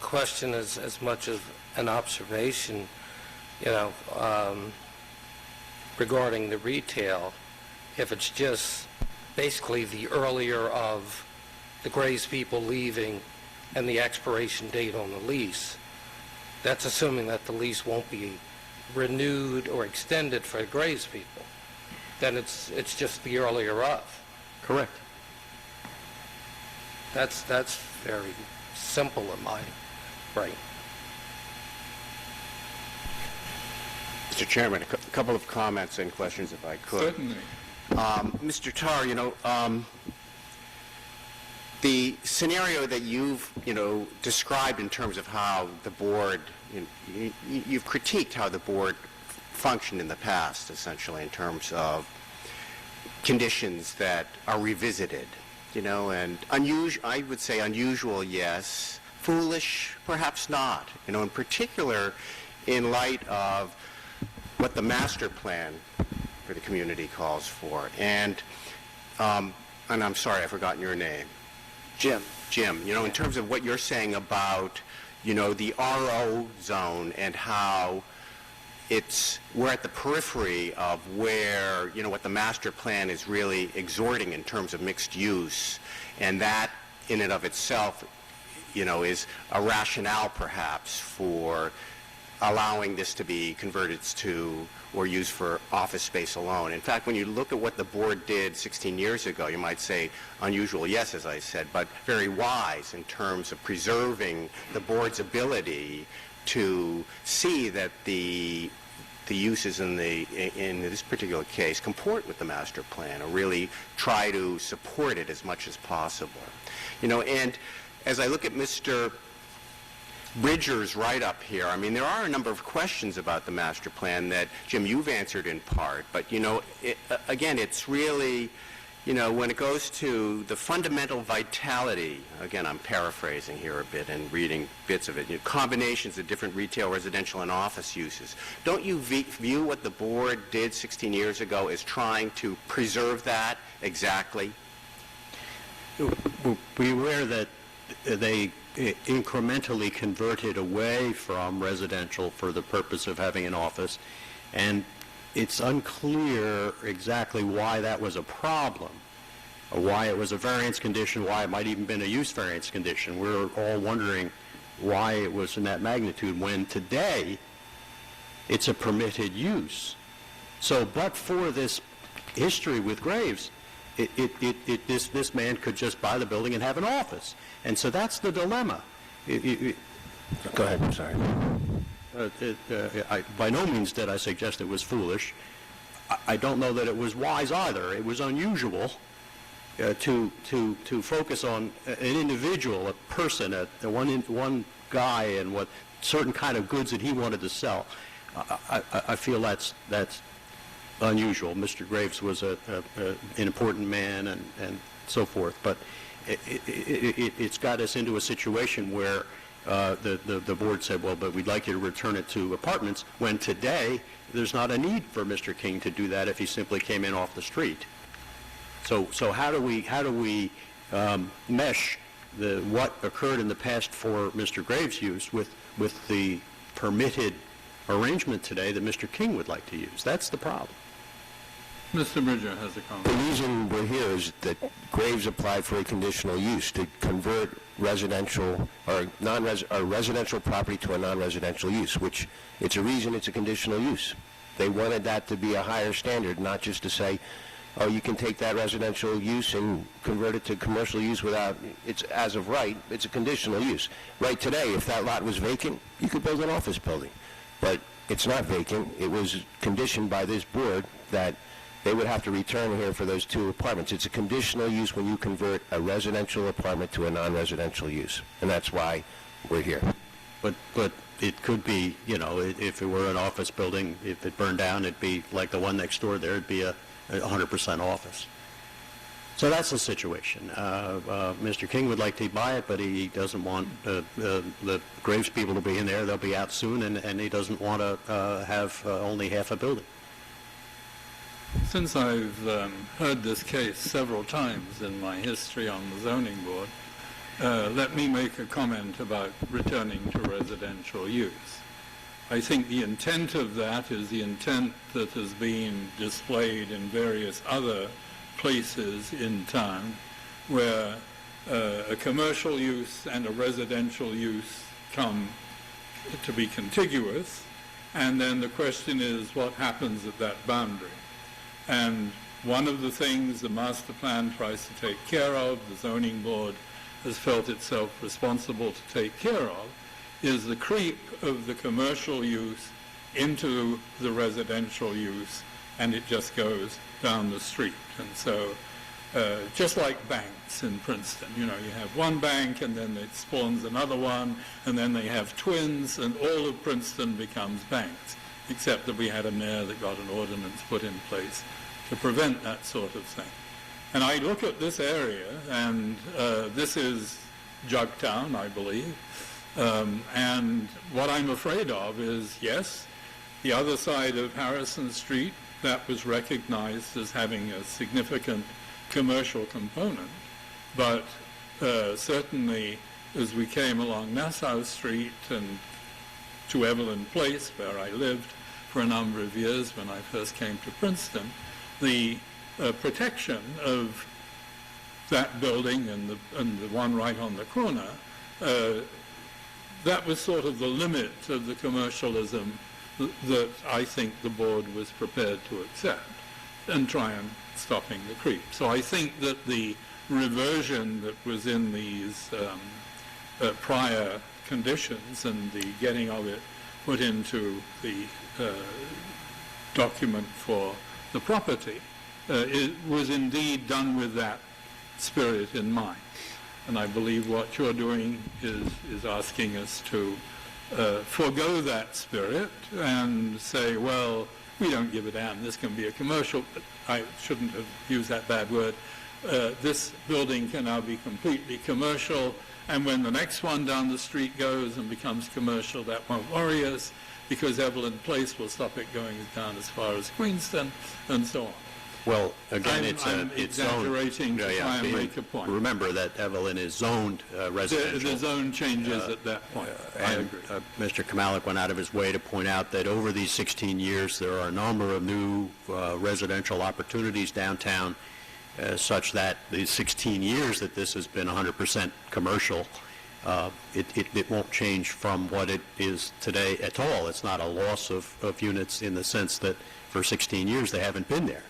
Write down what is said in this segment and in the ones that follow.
question is as much as an observation, regarding the retail. If it's just basically the earlier of the Graves people leaving and the expiration date on the lease, that's assuming that the lease won't be renewed or extended for the Graves people. Then it's just the earlier of. Correct. That's very simple in my brain. Mr. Chairman, a couple of comments and questions, if I could. Certainly. Mr. Tarr, the scenario that you've, described in terms of how the board, you've critiqued how the board functioned in the past, essentially, in terms of conditions that are revisited, and unusual, I would say unusual, yes, foolish, perhaps not, in particular in light of what the master plan for the community calls for. And I'm sorry, I've forgotten your name. Jim. Jim, in terms of what you're saying about, the RO zone and how we're at the periphery of where, what the master plan is really exhorting in terms of mixed use, and that in and of itself, is a rationale perhaps for allowing this to be converted to or used for office space alone. In fact, when you look at what the board did 16 years ago, you might say unusual, yes, as I said, but very wise in terms of preserving the board's ability to see that the uses in this particular case comport with the master plan, or really try to support it as much as possible. And as I look at Mr. Bridger's write-up here, there are a number of questions about the master plan that, Jim, you've answered in part, but, again, it's really, when it goes to the fundamental vitality, again, I'm paraphrasing here a bit and reading bits of it, combinations of different retail, residential, and office uses. Don't you view what the board did 16 years ago as trying to preserve that exactly? Beware that they incrementally converted away from residential for the purpose of having an office, and it's unclear exactly why that was a problem, or why it was a variance condition, why it might even been a use variance condition. We're all wondering why it was in that magnitude when today it's a permitted use. So, but for this history with Graves, this man could just buy the building and have an office. And so that's the dilemma. Go ahead, I'm sorry. By no means did I suggest it was foolish. I don't know that it was wise either. It was unusual to focus on an individual, a person, one guy, and what certain kind of goods that he wanted to sell. I feel that's unusual. Mr. Graves was an important man and so forth, but it's got us into a situation where the board said, well, but we'd like you to return it to apartments, when today there's not a need for Mr. King to do that if he simply came in off the street. So how do we mesh what occurred in the past for Mr. Graves' use with the permitted arrangement today that Mr. King would like to use? That's the problem. Mr. Bridger has a comment. The reason we're here is that Graves applied for a conditional use to convert residential or residential property to a non-residential use, which it's a reason it's a conditional use. They wanted that to be a higher standard, not just to say, oh, you can take that residential use and convert it to commercial use without, it's as of right, it's a conditional use. Right today, if that lot was vacant, you could build an office building. But it's not vacant. It was conditioned by this board that they would have to return here for those two apartments. It's a conditional use when you convert a residential apartment to a non-residential use, and that's why we're here. But it could be, if it were an office building, if it burned down, it'd be like the one next door there, it'd be a 100% office. So that's the situation. Mr. King would like to buy it, but he doesn't want the Graves people to be in there. They'll be out soon, and he doesn't want to have only half a building. Since I've heard this case several times in my history on the zoning board, let me make a comment about returning to residential use. I think the intent of that is the intent that has been displayed in various other places in town where a commercial use and a residential use come to be contiguous, and then the question is what happens at that boundary. And one of the things the master plan tries to take care of, the zoning board has felt itself responsible to take care of, is the creep of the commercial use into the residential use, and it just goes down the street. And so just like banks in Princeton, you have one bank and then it spawns another one, and then they have twins, and all of Princeton becomes banks, except that we had a mayor that got an ordinance put in place to prevent that sort of thing. And I look at this area, and this is Jugtown, I believe, and what I'm afraid of is, yes, the other side of Harrison Street, that was recognized as having a significant commercial component, but certainly as we came along Nassau Street and to Evelyn Place, where I lived for a number of years when I first came to Princeton, the protection of that building and the one right on the corner, that was sort of the limit of the commercialism that I think the board was prepared to accept and try and stopping the creep. So I think that the reversion that was in these prior conditions and the getting of it put into the document for the property, it was indeed done with that spirit in mind. And I believe what you're doing is asking us to forego that spirit and say, well, we don't give a damn, this can be a commercial, but I shouldn't have used that bad word. This building can now be completely commercial, and when the next one down the street goes and becomes commercial, that won't worry us, because Evelyn Place will stop it going down as far as Queenston, and so on. Well, again, I'm it's zoned. exaggerating to try and make a point. Remember that Evelyn is zoned residential. The zone changes at that point. I And agree. Mr. Kamalik went out of his way to point out that over these 16 years, there are a number of new residential opportunities downtown, such that the 16 years that this has been 100% commercial, it won't change from what it is today at all. It's not a loss of units in the sense that for 16 years they haven't been there.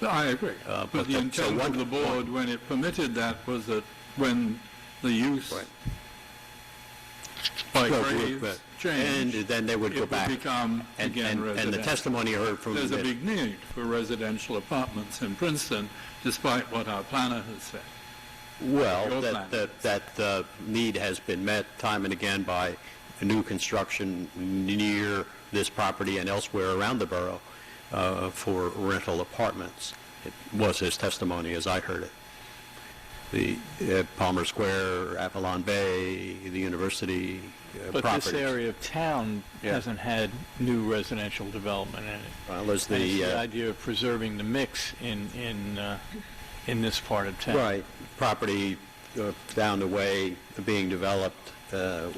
I agree. But the intent of the board when it permitted that was that when the use by Graves changed, and then they would go back. It would become again residential. And the testimony I heard from There's a big need for residential apartments in Princeton, despite what our planner has said. Well, that need has been met time and again by new construction near this property and elsewhere around the borough for rental apartments. It was his testimony as I heard it. The Palmer Square, Avalon Bay, the university But properties. this area of town hasn't had new residential development in it. Well, there's And it's the the idea of preserving the mix in this part of town. right property down the way being developed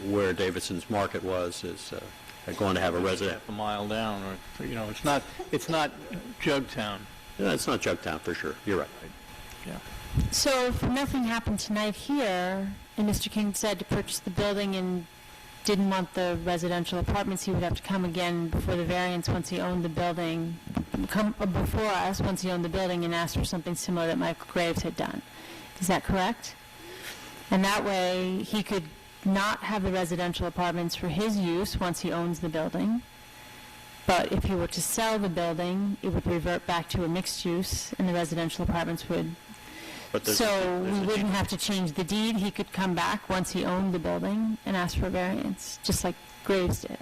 where Davidson's Market was is going to have a resident. Half a mile down, or it's not Jugtown. Yeah, it's not Jugtown for sure. You're right. Yeah. So if nothing happened tonight here, and Mr. King said to purchase the building and didn't want the residential apartments, he would have to come again before the variance once he owned the building, come before us once he owned the building and ask for something similar that Michael Graves had done. Is that correct? And that way he could not have the residential apartments for his use once he owns the building. But if he were to sell the building, it would revert back to a mixed use, and the residential apartments would. But So we wouldn't have to change the deed. He could come back once he owned the building and ask for a variance, just like Graves did.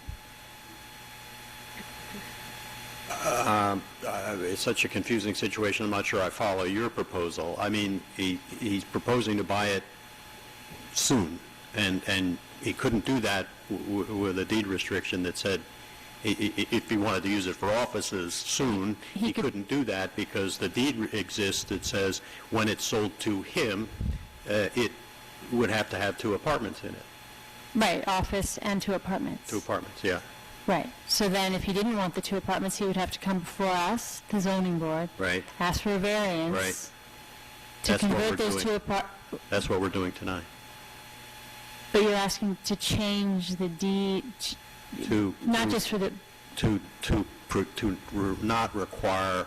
It's such a confusing situation. I'm not sure I follow your proposal. I mean, he's proposing to buy it soon, and he couldn't do that with a deed restriction that said if he wanted to use it for offices soon, he couldn't do that because the deed exists that says when it's sold to him, it would have to have 2 apartments in it. Right, office and 2 apartments. 2 apartments, yeah. Right. So then if he didn't want the 2 apartments, he would have to come before us, the zoning board. Right. Ask for a variance. Right. To That's what convert we're those doing. 2 apartments. That's what we're doing tonight. But you're asking to change the deed, not just for the, To not require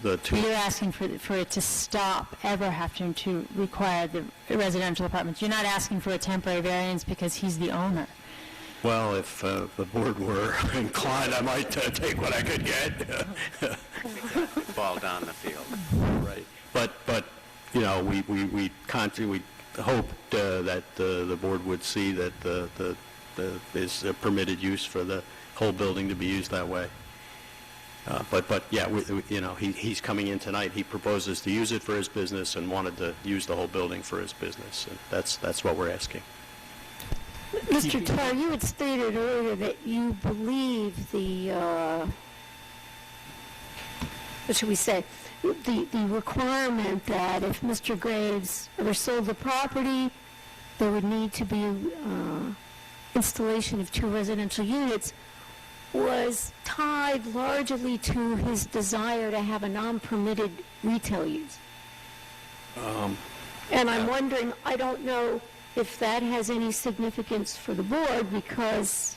the 2. you're asking for it to stop ever having to require the residential apartments. You're not asking for a temporary variance because he's the owner. Well, if the board were inclined, I might take what I could get. Ball down the field. Right. But you know, we hoped that the board would see that is a permitted use for the whole building to be used that way. But yeah, you know, he's coming in tonight. He proposes to use it for his business and wanted to use the whole building for his business. And that's what we're asking. Mr. Tarr, you had stated earlier that you believe the, what should we say, the requirement that if Mr. Graves ever sold the property, there would need to be installation of 2 residential units was tied largely to his desire to have a non-permitted retail use. And I'm wondering, I don't know if that has any significance for the board because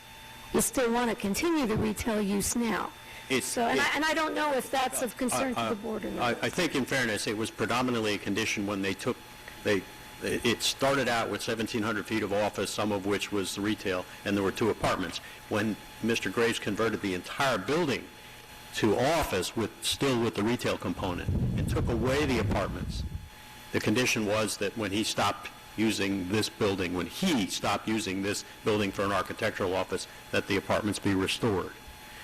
you still want to continue the retail use now. And I don't know if that's of concern to the board or not. I think in fairness, it was predominantly a condition when it started out with 1,700 feet of office, some of which was the retail, and there were 2 apartments. When Mr. Graves converted the entire building to office still with the retail component and took away the apartments, the condition was that when he stopped using this building, for an architectural office, that the apartments be restored.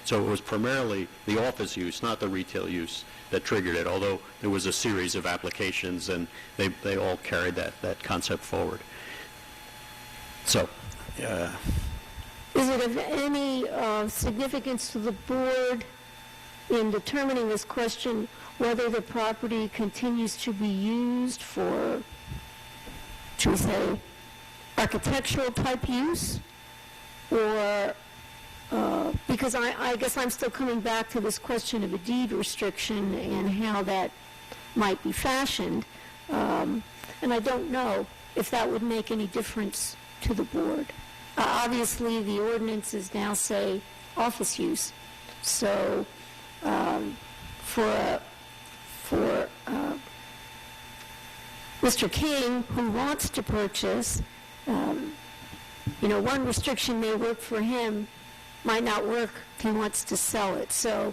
So it was primarily the office use, not the retail use, that triggered it, although there was a series of applications and they all carried that concept forward. So, Is it of any significance to the board in determining this question whether the property continues to be used for, should we say, architectural type use? Or, because I guess I'm still coming back to this question of a deed restriction and how that might be fashioned. And I don't know if that would make any difference to the board. Obviously, the ordinances now say office use. So for Mr. King, who wants to purchase, one restriction may work for him, might not work if he wants to sell it. So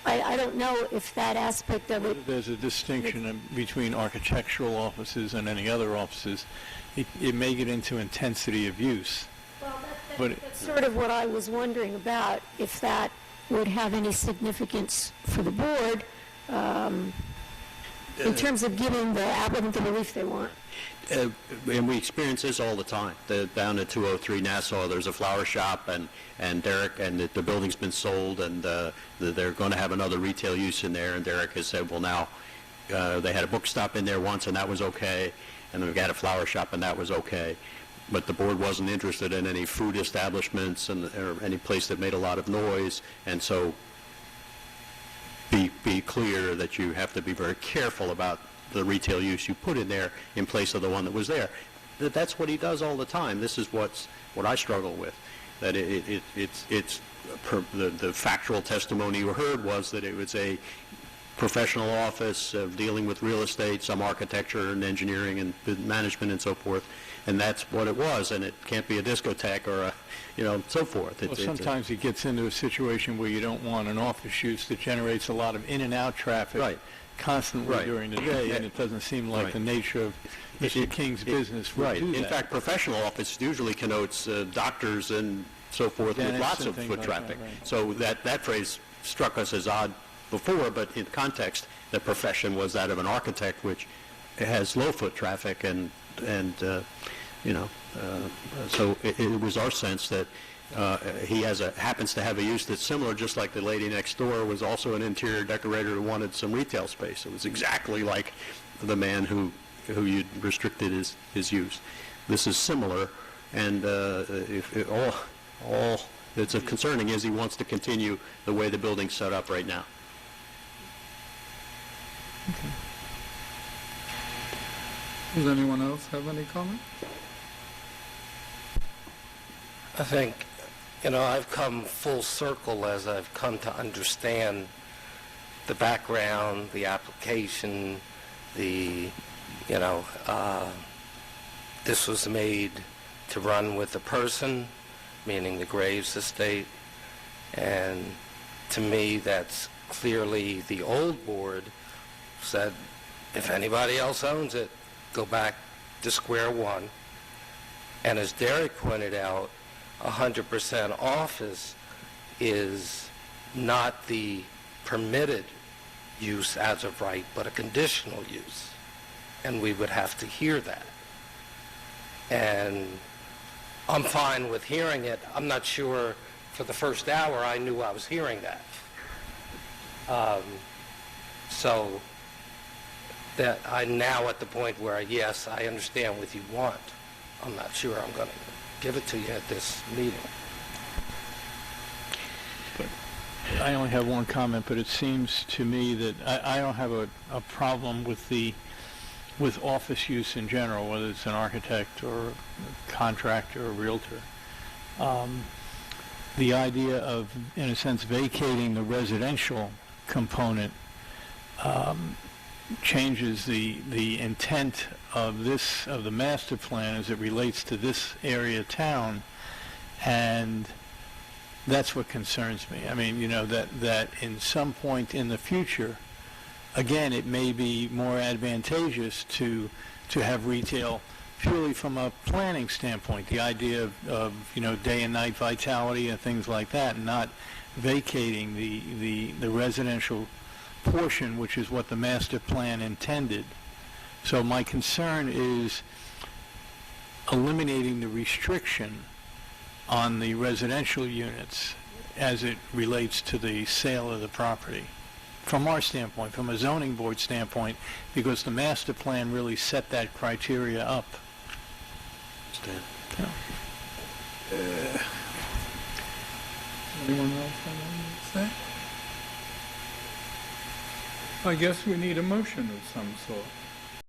I don't know if that aspect of it... There's a distinction between architectural offices and any other offices. It may get into intensity of use. Well, that's sort of what I was wondering about, if that would have any significance for the board in terms of giving the applicant the relief they want. and we experience this all the time. Down at 203 Nassau, there's a flower shop, and Derek, and the building's been sold, and they're going to have another retail use in there, and Derek has said, well, now, they had a book stop in there once, and that was okay, and then we got a flower shop, and that was okay. But the board wasn't interested in any food establishments or any place that made a lot of noise, and so be clear that you have to be very careful about the retail use you put in there in place of the one that was there. That's what he does all the time. This is what I struggle with. That the factual testimony you heard was that it was a professional office dealing with real estate, some architecture and engineering and management and so forth, and that's what it was, and it can't be a discotheque or so forth. Well, sometimes it gets into a situation where you don't want an office use that generates a lot of in and out traffic constantly during the day, and it doesn't seem like the nature of Mr. King's business would do that. In fact, professional office usually connotes doctors and so forth with lots of foot traffic. So that phrase struck us as odd before, but in context, the profession was that of an architect, which has low foot traffic, so it was our sense that he happens to have a use that's similar, just like the lady next door was also an interior decorator who wanted some retail space. It was exactly like the man who you restricted his use. this is similar, and if all that's concerning is he wants to continue the way the building's set up right now. Does anyone else have any comment? I think, I've come full circle as I've come to understand the background, the application, this was made to run with the person, meaning the Graves estate, and to me, that's clearly the old board said, if anybody else owns it, go back to square one. And as Derek pointed out, 100% office is not the permitted use as of right, but a conditional use. And we would have to hear that. And I'm fine with hearing it. I'm not sure for the first hour I knew I was hearing that. So that I'm now at the point where, yes, I understand what you want. I'm not sure I'm going to give it to you at this meeting. I only have one comment, but it seems to me that I don't have a problem with office use in general, whether it's an architect or a contractor or a realtor. The idea of, in a sense, vacating the residential component changes the intent of the master plan as it relates to this area of town, and that's what concerns me. I mean, that in some point in the future, again, it may be more advantageous to have retail purely from a planning standpoint, the idea of day and night vitality and things like that, and not vacating the residential portion, which is what the master plan intended. So my concern is eliminating the restriction on the residential units as it relates to the sale of the property. From our standpoint, from a zoning board standpoint, because the master plan really set that criteria up. Anyone else have anything to say? I guess we need a motion of some sort.